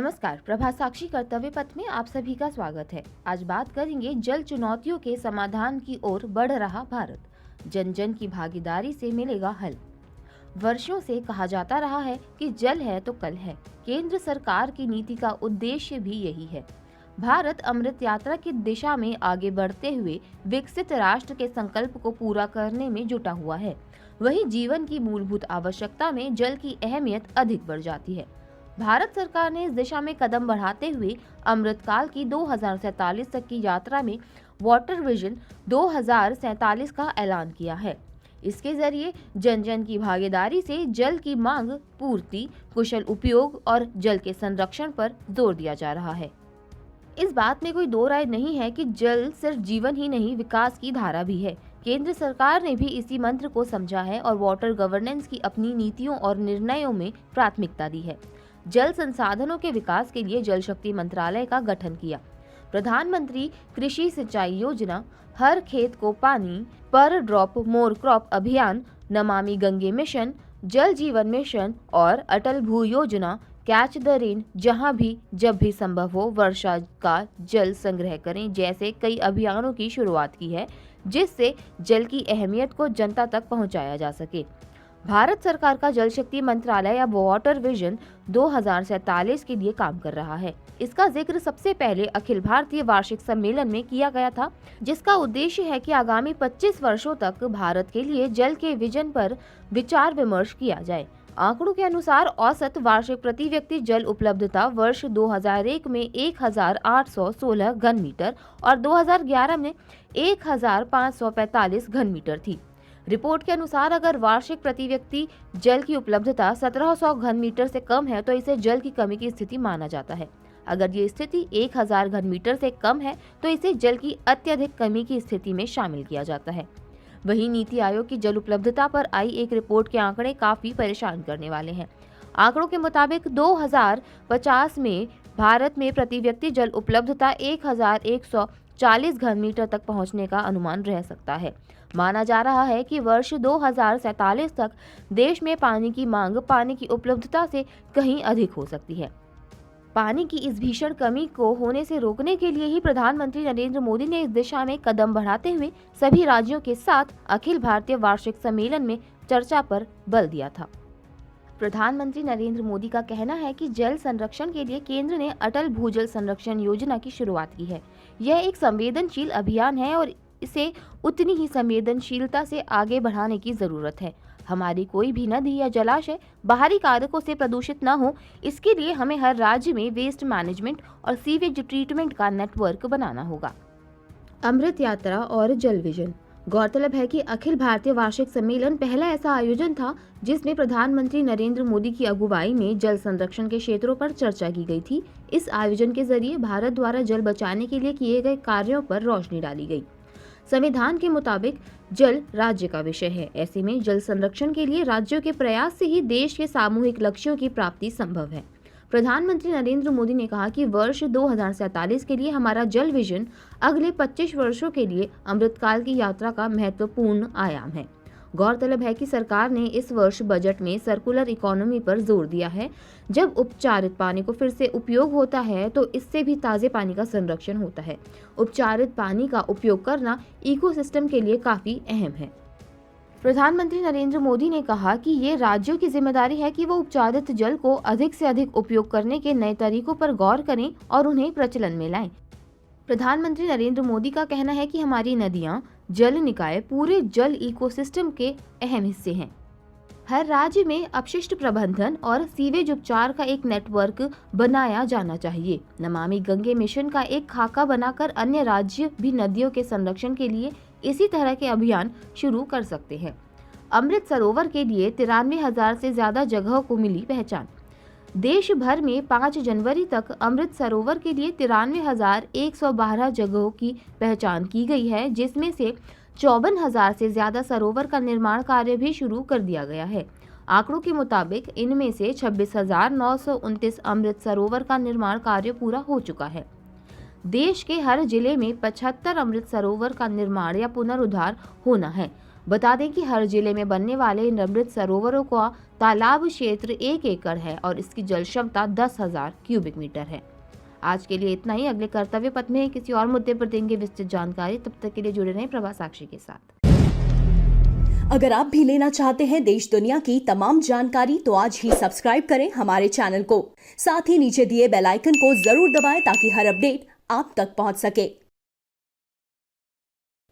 नमस्कार, प्रभा साक्षी कर्तव्य पथ में आप सभी का स्वागत है। आज बात करेंगे जल चुनौतियों के समाधान की ओर बढ़ रहा भारत, जन जन की भागीदारी से मिलेगा हल। वर्षों से कहा जाता रहा है कि जल है तो कल है। केंद्र सरकार की नीति का उद्देश्य भी यही है। भारत अमृत यात्रा की दिशा में आगे बढ़ते हुए विकसित राष्ट्र के संकल्प को पूरा करने में जुटा हुआ है। वहीं जीवन की मूलभूत आवश्यकता में जल की अहमियत अधिक बढ़ जाती है। भारत सरकार ने इस दिशा में कदम बढ़ाते हुए अमृतकाल की 2047 तक की यात्रा में वाटर विजन 2047 का ऐलान किया है। इसके जरिए जन जन की भागीदारी से जल की मांग, पूर्ति, कुशल उपयोग और जल के संरक्षण पर जोर दिया जा रहा है। इस बात में कोई दो राय नहीं है कि जल सिर्फ जीवन ही नहीं, विकास की धारा भी है। केंद्र सरकार ने भी इसी मंत्र को समझा है और वाटर गवर्नेंस की अपनी नीतियों और निर्णयों में प्राथमिकता दी है। जल संसाधनों के विकास के लिए जल शक्ति मंत्रालय का गठन किया। प्रधानमंत्री कृषि सिंचाई योजना, हर खेत को पानी, पर ड्रॉप मोर क्रॉप अभियान, नमामि गंगे मिशन, जल जीवन मिशन और अटल भू योजना, कैच द रेन, जहां भी जब भी संभव हो वर्षा का जल संग्रह करें जैसे कई अभियानों की शुरुआत की है, जिससे जल की अहमियत को जनता तक पहुंचाया जा सके। भारत सरकार का जल शक्ति मंत्रालय या वाटर विजन 2047 के लिए काम कर रहा है। इसका जिक्र सबसे पहले अखिल भारतीय वार्षिक सम्मेलन में किया गया था, जिसका उद्देश्य है कि आगामी 25 वर्षों तक भारत के लिए जल के विजन पर विचार विमर्श किया जाए। आंकड़ों के अनुसार औसत वार्षिक प्रति व्यक्ति जल उपलब्धता वर्ष 2001 में 1816 घन मीटर और 2011 में 1545 घन मीटर थी। रिपोर्ट के अनुसार अगर वार्षिक प्रति व्यक्ति जल की उपलब्धता 1700 घन मीटर से कम है तो इसे जल की कमी की स्थिति माना जाता है। अगर ये स्थिति 1000 घन मीटर से कम है तो इसे जल की अत्यधिक कमी की स्थिति में शामिल किया जाता है। वहीं नीति आयोग की जल उपलब्धता पर आई एक रिपोर्ट के आंकड़े काफी परेशान करने वाले हैं। आंकड़ों के मुताबिक 2050 में भारत में प्रति व्यक्ति जल उपलब्धता 1140 घन मीटर तक पहुंचने का अनुमान रह सकता है। माना जा रहा है कि वर्ष 2047 तक देश में पानी की मांग पानी की उपलब्धता से कहीं अधिक हो सकती है। पानी की इस भीषण कमी को होने से रोकने के लिए ही प्रधानमंत्री नरेंद्र मोदी ने इस दिशा में कदम बढ़ाते हुए सभी राज्यों के साथ अखिल भारतीय वार्षिक सम्मेलन में चर्चा पर बल दिया था। प्रधानमंत्री नरेंद्र मोदी का कहना है कि जल संरक्षण के लिए केंद्र ने अटल भूजल संरक्षण योजना की शुरुआत की है। यह एक संवेदनशील अभियान है और इसे उतनी ही संवेदनशीलता से आगे बढ़ाने की जरूरत है। हमारी कोई भी नदी या जलाशय बाहरी कारकों से प्रदूषित न हो, इसके लिए हमें हर राज्य में वेस्ट मैनेजमेंट और सीवेज ट्रीटमेंट का नेटवर्क बनाना होगा। अमृत यात्रा और जल विजन। गौरतलब है कि अखिल भारतीय वार्षिक सम्मेलन पहला ऐसा आयोजन था जिसमें प्रधानमंत्री नरेंद्र मोदी की अगुवाई में जल संरक्षण के क्षेत्रों पर चर्चा की गई थी। इस आयोजन के जरिए भारत द्वारा जल बचाने के लिए किए गए कार्यों पर रोशनी डाली गई। संविधान के मुताबिक जल राज्य का विषय है। ऐसे में जल संरक्षण के लिए राज्यों के प्रयास से ही देश के सामूहिक लक्ष्यों की प्राप्ति संभव है। प्रधानमंत्री नरेंद्र मोदी ने कहा कि वर्ष 2047 के लिए हमारा जल विजन अगले 25 वर्षों के लिए अमृतकाल की यात्रा का महत्वपूर्ण आयाम है। गौरतलब है कि सरकार ने इस वर्ष बजट में सर्कुलर इकोनॉमी पर जोर दिया है। जब उपचारित पानी को फिर से उपयोग होता है तो इससे भी ताजे पानी का संरक्षण होता है। उपचारित पानी का उपयोग करना इकोसिस्टम के लिए काफी अहम है। प्रधानमंत्री नरेंद्र मोदी ने कहा कि ये राज्यों की जिम्मेदारी है कि वो उपचारित जल को अधिक से अधिक उपयोग करने के नए तरीकों पर गौर करें और उन्हें प्रचलन में लाएं। प्रधानमंत्री नरेंद्र मोदी का कहना है कि हमारी नदियां, जल निकाय पूरे जल इकोसिस्टम के अहम हिस्से हैं। हर राज्य में अपशिष्ट प्रबंधन और सीवेज उपचार का एक नेटवर्क बनाया जाना चाहिए। नमामि गंगे मिशन का एक खाका बनाकर अन्य राज्य भी नदियों के संरक्षण के लिए इसी तरह के अभियान शुरू कर सकते हैं। अमृत सरोवर के लिए 93,000 से ज्यादा जगहों को मिली पहचान। देश भर में 5 जनवरी तक अमृत सरोवर के लिए 93,112 जगहों की पहचान की गई है, जिसमें से 54,000 से ज्यादा सरोवर का निर्माण कार्य भी शुरू कर दिया गया है। आंकड़ों के मुताबिक इनमें से 26,929 अमृत सरोवर का निर्माण कार्य पूरा हो चुका है। देश के हर जिले में 75 अमृत सरोवर का निर्माण या पुनरुद्धार होना है। बता दें कि हर जिले में बनने वाले इन अमृत सरोवरों का तालाब क्षेत्र 1 एकड़ है और इसकी जल क्षमता 10,000 क्यूबिक मीटर है। आज के लिए इतना ही। अगले कर्तव्य पथ में किसी और मुद्दे पर देंगे विस्तृत जानकारी। तब तक के लिए जुड़े रहें प्रभा साक्षी के साथ। अगर आप भी लेना चाहते हैं देश दुनिया की तमाम जानकारी तो आज ही सब्सक्राइब करें हमारे चैनल को। साथ ही नीचे दिए बेल आइकन को जरूर दबाएं ताकि हर अपडेट आप तक पहुंच सके।